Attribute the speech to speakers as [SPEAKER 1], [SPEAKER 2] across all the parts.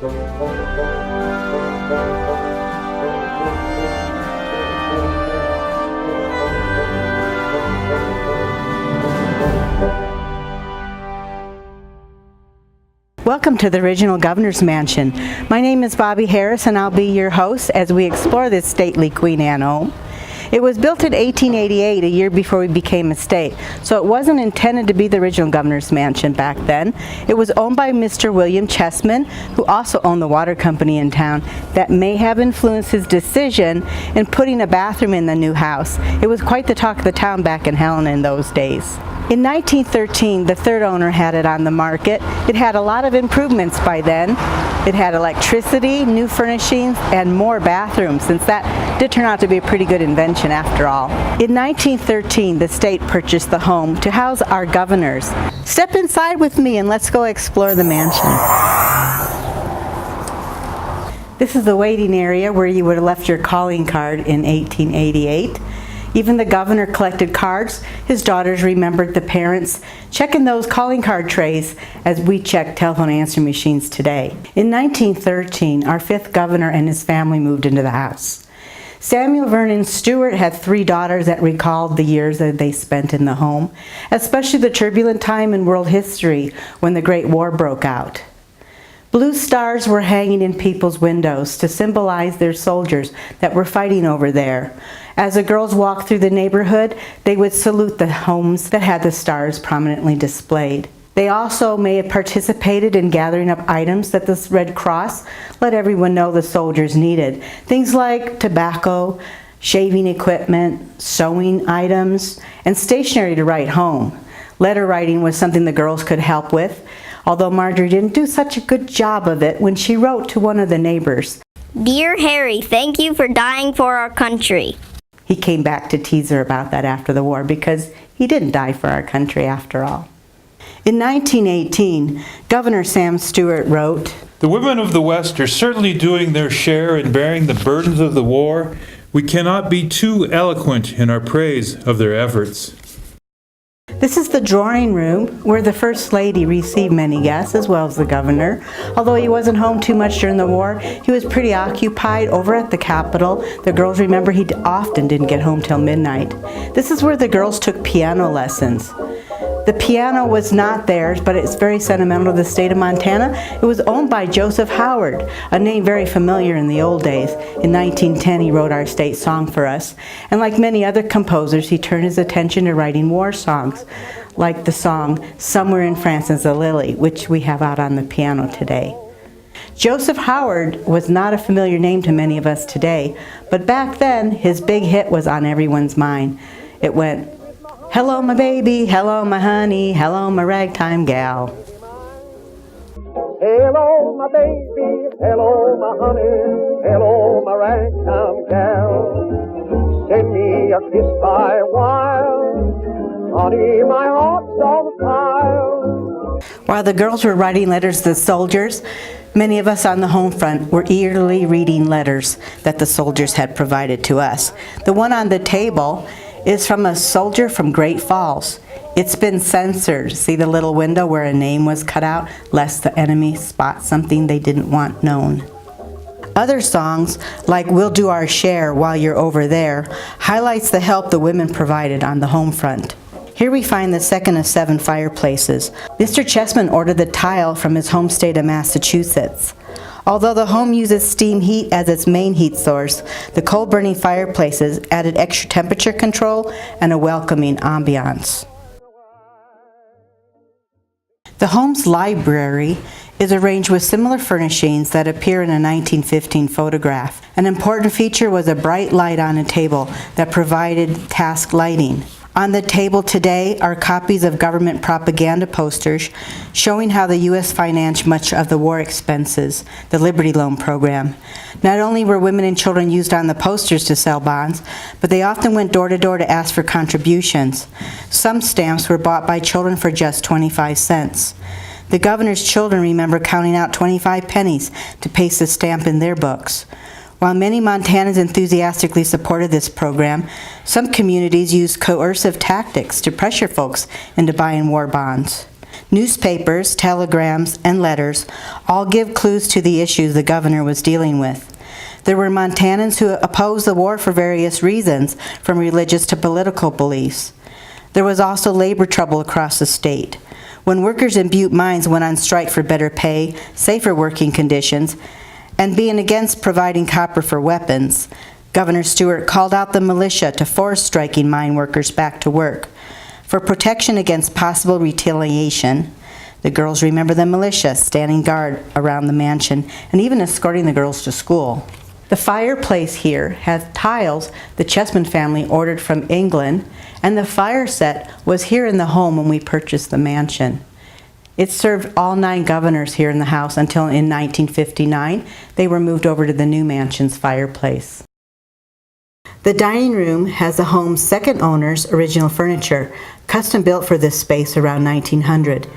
[SPEAKER 1] Welcome to the original Governor's Mansion. My name is Bobby Harris and I'll be your host as we explore this stately Queen Anne home. It was built in 1888, a year before we became a state, so it wasn't intended to be the original Governor's Mansion back then. It was owned by Mr. William Chessman, who also owned the water company in town. That may have influenced his decision in putting a bathroom in the new house. It was quite the talk of the town back in Helena in those days. In 1913, the third owner had it on the market. It had a lot of improvements by then. It had electricity, new furnishings, and more bathrooms, since that did turn out to be a pretty good invention after all. In 1913, the state purchased the home to house our governors. Step inside with me and let's go explore the mansion. This is the waiting area where you would have left your calling card in 1888. Even the governor collected cards. His daughters remembered the parents, checking those calling card trays as we check telephone answering machines today. In 1913, our fifth governor and his family moved into the house. Samuel Vernon Stewart had 3 daughters that recalled the years that they spent in the home, especially the turbulent time in world history when the Great War broke out. Blue stars were hanging in people's windows to symbolize their soldiers that were fighting over there. As the girls walked through the neighborhood, they would salute the homes that had the stars prominently displayed. They also may have participated in gathering up items that the Red Cross let everyone know the soldiers needed. Things like tobacco, shaving equipment, sewing items, and stationery to write home. Letter writing was something the girls could help with, although Marjorie didn't do such a good job of it when she wrote to one of the neighbors.
[SPEAKER 2] Dear Harry, thank you for dying for our country.
[SPEAKER 1] He came back to tease her about that after the war because he didn't die for our country after all. In 1918, Governor Sam Stewart wrote,
[SPEAKER 3] "The women of the West are certainly doing their share in bearing the burdens of the war. We cannot be too eloquent in our praise of their efforts."
[SPEAKER 1] This is the drawing room where the First Lady received many guests, as well as the governor. Although he wasn't home too much during the war, he was pretty occupied over at the Capitol. The girls remember he often didn't get home till midnight. This is where the girls took piano lessons. The piano was not theirs, but it's very sentimental to the state of Montana. It was owned by Joseph Howard, a name very familiar in the old days. In 1910, he wrote our state song for us. And like many other composers, he turned his attention to writing war songs, like the song Somewhere in France Is a Lily, which we have out on the piano today. Joseph Howard was not a familiar name to many of us today, but back then, his big hit was on everyone's mind. It went, "Hello, my baby, hello, my honey, hello, my ragtime gal."
[SPEAKER 4] Hello, my baby, hello, my honey, hello, my ragtime gal. Send me a kiss by wire, honey, my heart's on fire.
[SPEAKER 1] While the girls were writing letters to the soldiers, many of us on the home front were eagerly reading letters that the soldiers had provided to us. The one on the table is from a soldier from Great Falls. It's been censored. See the little window where a name was cut out, lest the enemy spot something they didn't want known. Other songs, like We'll Do Our Share While You're Over There, highlights the help the women provided on the home front. Here we find the second of 7 fireplaces. Mr. Chessman ordered the tile from his home state of Massachusetts. Although the home uses steam heat as its main heat source, the coal-burning fireplaces added extra temperature control and a welcoming ambiance. The home's library is arranged with similar furnishings that appear in a 1915 photograph. An important feature was a bright light on a table that provided task lighting. On the table today are copies of government propaganda posters showing how the U.S. financed much of the war expenses, the Liberty Loan program. Not only were women and children used on the posters to sell bonds, but they often went door to door to ask for contributions. Some stamps were bought by children for just 25 cents. The governor's children remember counting out 25 pennies to paste the stamp in their books. While many Montanans enthusiastically supported this program, some communities used coercive tactics to pressure folks into buying war bonds. Newspapers, telegrams, and letters all give clues to the issues the governor was dealing with. There were Montanans who opposed the war for various reasons, from religious to political beliefs. There was also labor trouble across the state. When workers in Butte mines went on strike for better pay, safer working conditions, and being against providing copper for weapons, Governor Stewart called out the militia to force striking mine workers back to work. For protection against possible retaliation, the girls remember the militia standing guard around the mansion and even escorting the girls to school. The fireplace here has tiles the Chessman family ordered from England, and the fire set was here in the home when we purchased the mansion. It served all 9 governors here in the house until in 1959 they were moved over to the new mansion's fireplace. The dining room has the home's second owner's original furniture, custom built for this space around 1900.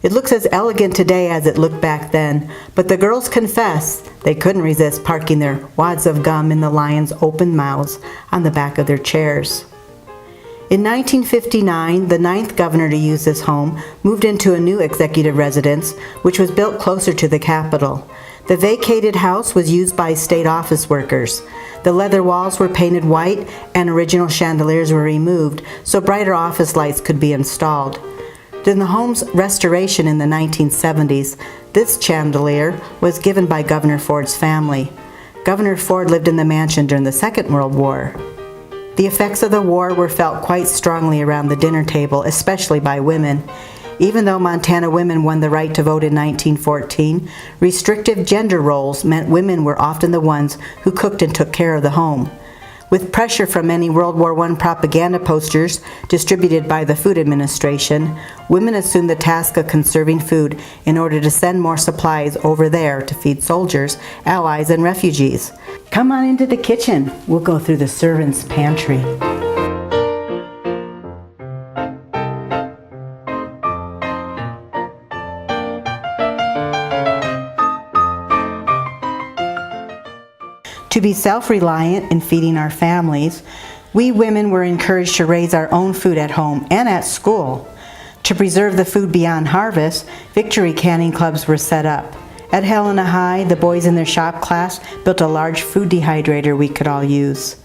[SPEAKER 1] It looks as elegant today as it looked back then, but the girls confess they couldn't resist parking their wads of gum in the lions' open mouths on the back of their chairs. In 1959, the 9th governor to use this home moved into a new executive residence, which was built closer to the Capitol. The vacated house was used by state office workers. The leather walls were painted white and original chandeliers were removed so brighter office lights could be installed. During the home's restoration in the 1970s, this chandelier was given by Governor Ford's family. Governor Ford lived in the mansion during the Second World War. The effects of the war were felt quite strongly around the dinner table, especially by women. Even though Montana women won the right to vote in 1914, restrictive gender roles meant women were often the ones who cooked and took care of the home. With pressure from many World War I propaganda posters distributed by the Food Administration, women assumed the task of conserving food in order to send more supplies over there to feed soldiers, allies, and refugees. Come on into the kitchen. We'll go through the servants' pantry. To be self-reliant in feeding our families, we women were encouraged to raise our own food at home and at school. To preserve the food beyond harvest, victory canning clubs were set up. At Helena High, the boys in their shop class built a large food dehydrator we could all use.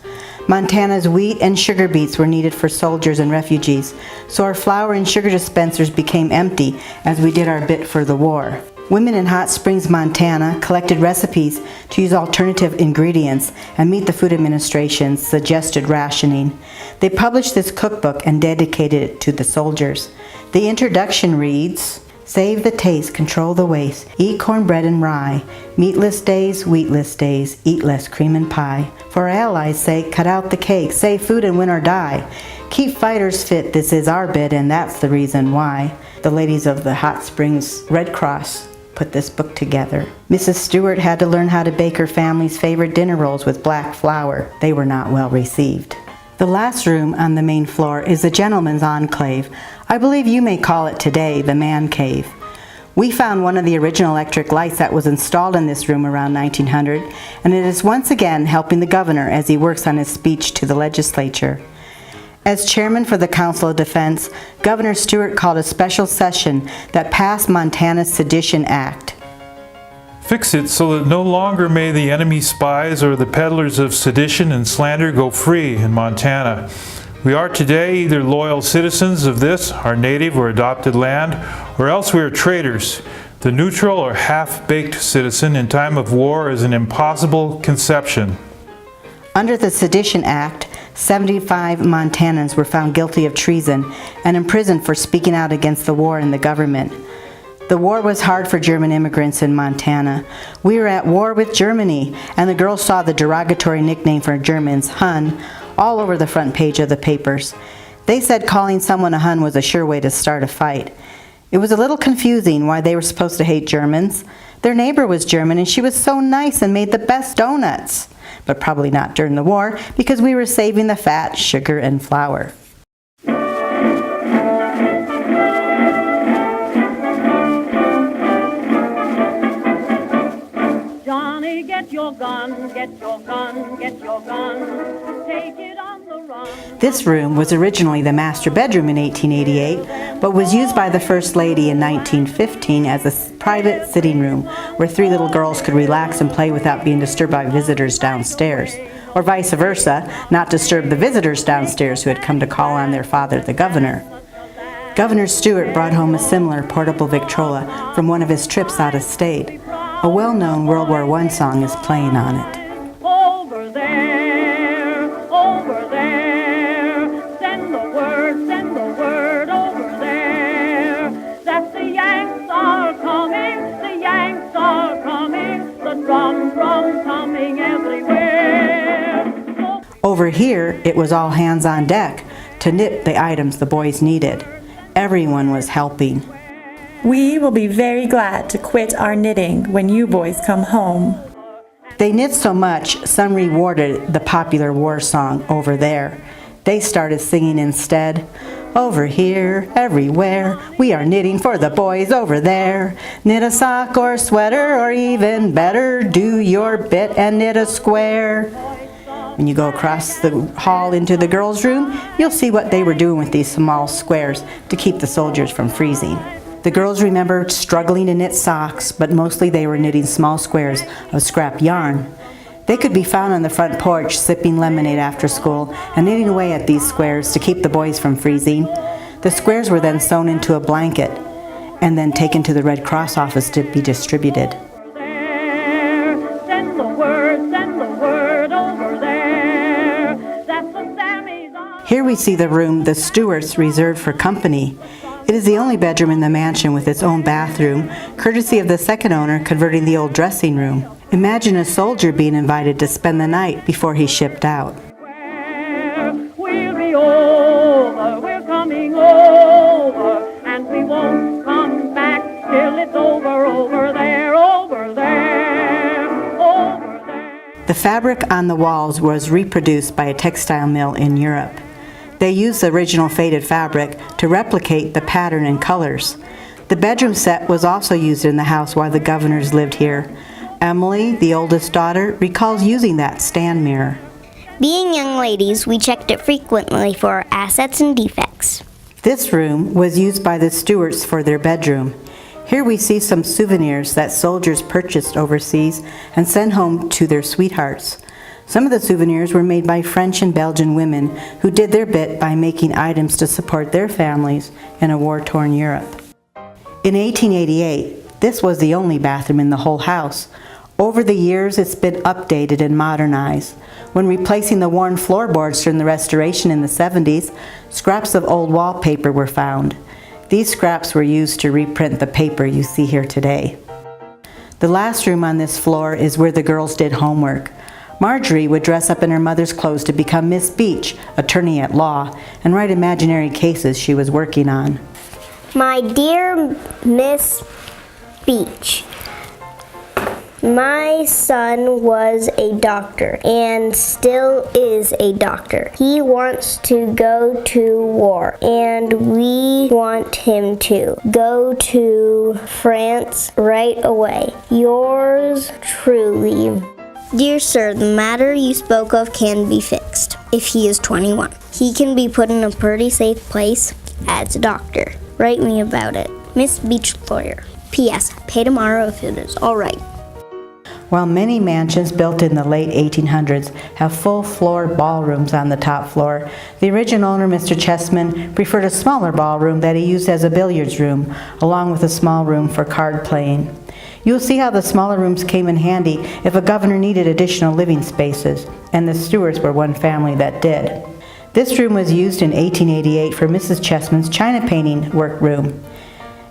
[SPEAKER 1] Montana's wheat and sugar beets were needed for soldiers and refugees, so our flour and sugar dispensers became empty as we did our bit for the war. Women in Hot Springs, Montana collected recipes to use alternative ingredients and meet the Food Administration's suggested rationing. They published this cookbook and dedicated it to the soldiers. The introduction reads, "Save the taste, control the waste, eat cornbread and rye, meatless days, wheatless days, eat less cream and pie. For our allies' sake, cut out the cake, save food and win or die. Keep fighters fit, this is our bid and that's the reason why." The ladies of the Hot Springs Red Cross put this book together. Mrs. Stewart had to learn how to bake her family's favorite dinner rolls with black flour. They were not well received. The last room on the main floor is the gentleman's enclave. I believe you may call it today the man cave. We found one of the original electric lights that was installed in this room around 1900, and it is once again helping the governor as he works on his speech to the legislature. As chairman for the Council of Defense, Governor Stewart called a special session that passed Montana's Sedition Act.
[SPEAKER 3] Fix it so that no longer may the enemy spies or the peddlers of sedition and slander go free in Montana. We are today either loyal citizens of this, our native or adopted land, or else we are traitors. The neutral or half-baked citizen in time of war is an impossible conception.
[SPEAKER 1] Under the Sedition Act, 75 Montanans were found guilty of treason and imprisoned for speaking out against the war and the government. The war was hard for German immigrants in Montana. We were at war with Germany, and the girls saw the derogatory nickname for Germans, Hun, all over the front page of the papers. They said calling someone a Hun was a sure way to start a fight. It was a little confusing why they were supposed to hate Germans. Their neighbor was German, and she was so nice and made the best donuts. But probably not during the war, because we were saving the fat, sugar, and flour.
[SPEAKER 5] Johnny Baby, get your gun, get your gun, get your gun. Take it on the run.
[SPEAKER 1] This room was originally the master bedroom in 1888, but was used by the First Lady in 1915 as a private sitting room where three little girls could relax and play without being disturbed by visitors downstairs. Or vice versa, not disturb the visitors downstairs who had come to call on their father, the governor. Governor Stewart brought home a similar portable Victrola from one of his trips out of state. A well-known World War I song is playing on it.
[SPEAKER 5] Over there, send the word over there, that the Yanks are coming, the drums coming everywhere.
[SPEAKER 1] Over here, it was all hands on deck to knit the items the boys needed. Everyone was helping.
[SPEAKER 6] We will be very glad to quit our knitting when you boys come home.
[SPEAKER 1] They knit so much, some rewarded the popular war song, Over There. They started singing instead, over here, everywhere, we are knitting for the boys over there. Knit a sock or sweater, or even better, do your bit and knit a square. When you go across the hall into the girls' room, you'll see what they were doing with these small squares to keep the soldiers from freezing. The girls remember struggling to knit socks, but mostly they were knitting small squares of scrap yarn. They could be found on the front porch sipping lemonade after school and knitting away at these squares to keep the boys from freezing. The squares were then sewn into a blanket and then taken to the Red Cross office to be distributed.
[SPEAKER 5] Send the word over there, that's the Sammy's on.
[SPEAKER 1] Here we see the room the Stewarts reserved for company. It is the only bedroom in the mansion with its own bathroom, courtesy of the second owner converting the old dressing room. Imagine a soldier being invited to spend the night before he shipped out.
[SPEAKER 5] We'll be over, we're coming over, and we won't come back till it's over there, over there, over there.
[SPEAKER 1] The fabric on the walls was reproduced by a textile mill in Europe. They used the original faded fabric to replicate the pattern and colors. The bedroom set was also used in the house while the governors lived here. Emily, the oldest daughter, recalls using that stand mirror.
[SPEAKER 2] Being young ladies, we checked it frequently for our assets and defects.
[SPEAKER 1] This room was used by the Stewarts for their bedroom. Here we see some souvenirs that soldiers purchased overseas and sent home to their sweethearts. Some of the souvenirs were made by French and Belgian women who did their bit by making items to support their families in a war-torn Europe. In 1888, this was the only bathroom in the whole house. Over the years, it's been updated and modernized. When replacing the worn floorboards during the restoration in the 70s, scraps of old wallpaper were found. These scraps were used to reprint the paper you see here today. The last room on this floor is where the girls did homework. Marjorie would dress up in her mother's clothes to become Miss Beach, attorney at law, and write imaginary cases she was working on.
[SPEAKER 2] My dear Miss Beach, my son was a doctor and still is a doctor. He wants to go to war, and we want him to go to France right away. Yours truly. Dear sir, the matter you spoke of can be fixed if he is 21. He can be put in a pretty safe place as a doctor. Write me about it. Miss Beach, lawyer. P.S. Pay tomorrow if it is all right.
[SPEAKER 1] While many mansions built in the late 1800s have full-floor ballrooms on the top floor, the original owner, Mr. Chessman, preferred a smaller ballroom that he used as a billiards room, along with a small room for card playing. You'll see how the smaller rooms came in handy if a governor needed additional living spaces, and the Stewarts were one family that did. This room was used in 1888 for Mrs. Chessman's china painting workroom.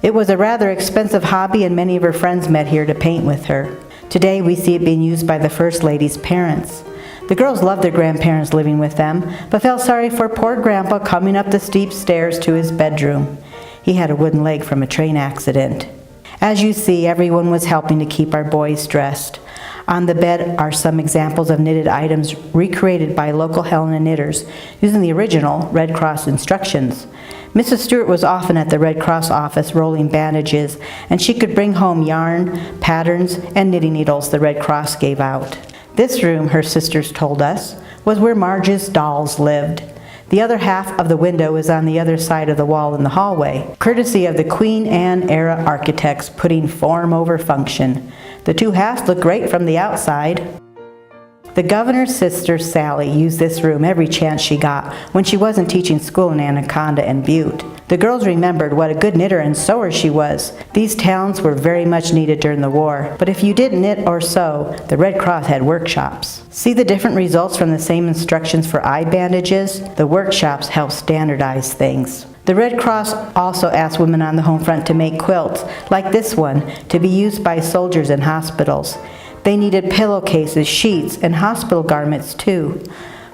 [SPEAKER 1] It was a rather expensive hobby, and many of her friends met here to paint with her. Today we see it being used by the First Lady's parents. The girls loved their grandparents living with them, but felt sorry for poor Grandpa coming up the steep stairs to his bedroom. He had a wooden leg from a train accident. As you see, everyone was helping to keep our boys dressed. On the bed are some examples of knitted items recreated by local Helena knitters using the original Red Cross instructions. Mrs. Stewart was often at the Red Cross office rolling bandages, and she could bring home yarn, patterns, and knitting needles the Red Cross gave out. This room, her sisters told us, was where Marge's dolls lived. The other half of the window is on the other side of the wall in the hallway, courtesy of the Queen Anne-era architects putting form over function. The two halves look great from the outside. The governor's sister, Sally, used this room every chance she got when she wasn't teaching school in Anaconda and Butte. The girls remembered what a good knitter and sewer she was. These talents were very much needed during the war, but if you didn't knit or sew, the Red Cross had workshops. See the different results from the same instructions for eye bandages? The workshops help standardize things. The Red Cross also asked women on the home front to make quilts, like this one, to be used by soldiers in hospitals. They needed pillowcases, sheets, and hospital garments too.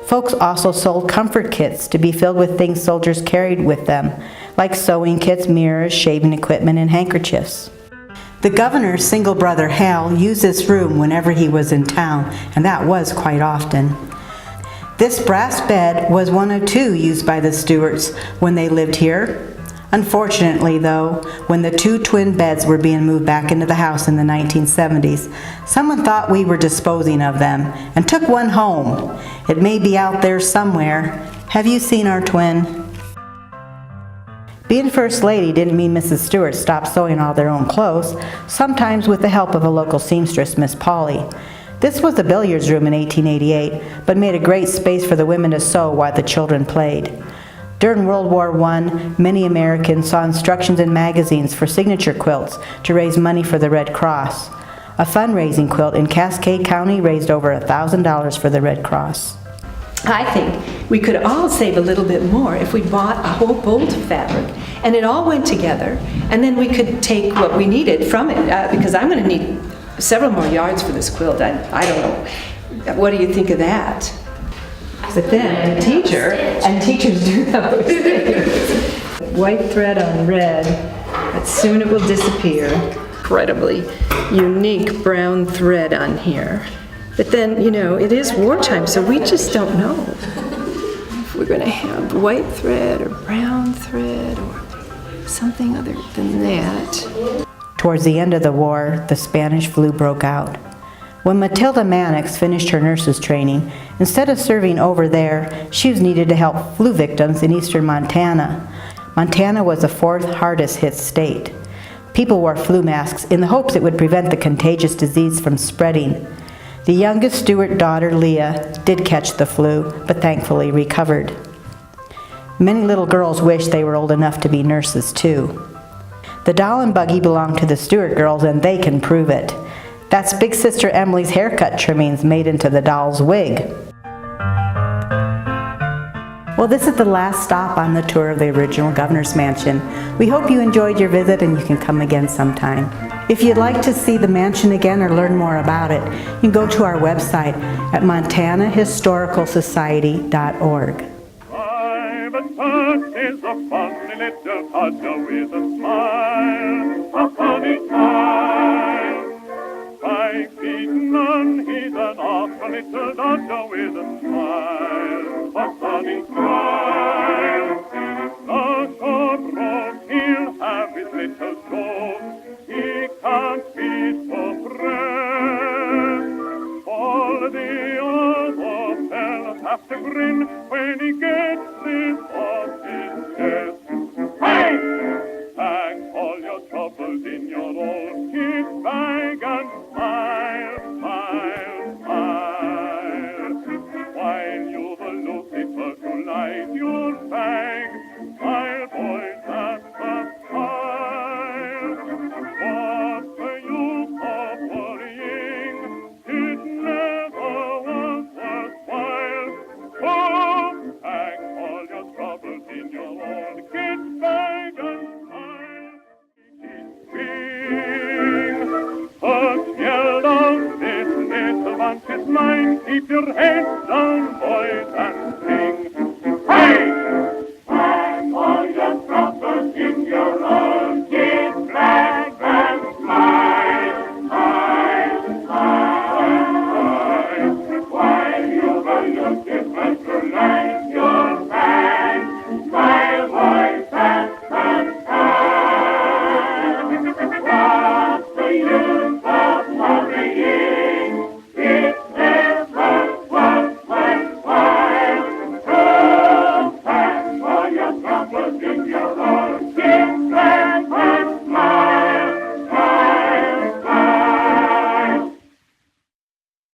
[SPEAKER 1] Folks also sold comfort kits to be filled with things soldiers carried with them, like sewing kits, mirrors, shaving equipment, and handkerchiefs. The governor's single brother, Hal, used this room whenever he was in town, and that was quite often. This brass bed was one of two used by the Stewarts when they lived here. Unfortunately, though, when the two twin beds were being moved back into the house in the 1970s, someone thought we were disposing of them and took one home. It may be out there somewhere. Have you seen our twin? Being First Lady didn't mean Mrs. Stewart stopped sewing all their own clothes, sometimes with the help of a local seamstress, Miss Polly. This was the billiards room in 1888, but made a great space for the women to sew while the children played. During World War I, many Americans saw instructions in magazines for signature quilts to raise money for the Red Cross. A fundraising quilt in Cascade County raised over $1,000 for the Red Cross.
[SPEAKER 7] I think we could all save a little bit more if we bought a whole bolt of fabric and it all went together, and then we could take what we needed from it, because I'm going to need several more yards for this quilt. I don't know. What do you think of that? But then a teacher, and teachers do those things. White thread on red, but soon it will disappear. Incredibly unique brown thread on here. But then, you know, it is wartime, so we just don't know if we're going to have white thread or brown thread or something other than that.
[SPEAKER 1] Towards the end of the war, the Spanish flu broke out. When Matilda Mannix finished her nurse's training, instead of serving over there, she was needed to help flu victims in eastern Montana. Montana was the fourth hardest hit state. People wore flu masks in the hopes it would prevent the contagious disease from spreading. The youngest Stewart daughter, Leah, did catch the flu, but thankfully recovered. Many little girls wish they were old enough to be nurses too. The doll and buggy belonged to the Stewart girls, and they can prove it. That's Big Sister Emily's haircut trimmings made into the doll's wig. Well, this is the last stop on the tour of the original Governor's Mansion. We hope you enjoyed your visit and you can come again sometime. If you'd like to see the mansion again or learn more about it, you can go to our website at montanahistoricalsociety.org.
[SPEAKER 4] Private Tuck is a funny little codger with a smile, a funny smile. 5 feet none, he's an awful little dodger with a smile, a funny smile. The short road, he'll have his little show, he can't be so pressed. All the other fellas have to grin when he gets this off his chest. Hey! Pack all your troubles in your old kit bag and smile, smile, smile. While you've a Lucifer to light your bag, smile, boys, that's a smile. What's the use of worrying? It never was worthwhile. Oh, pack all your troubles in your old kit bag and but yell down this little bunch is mine. Keep your head down.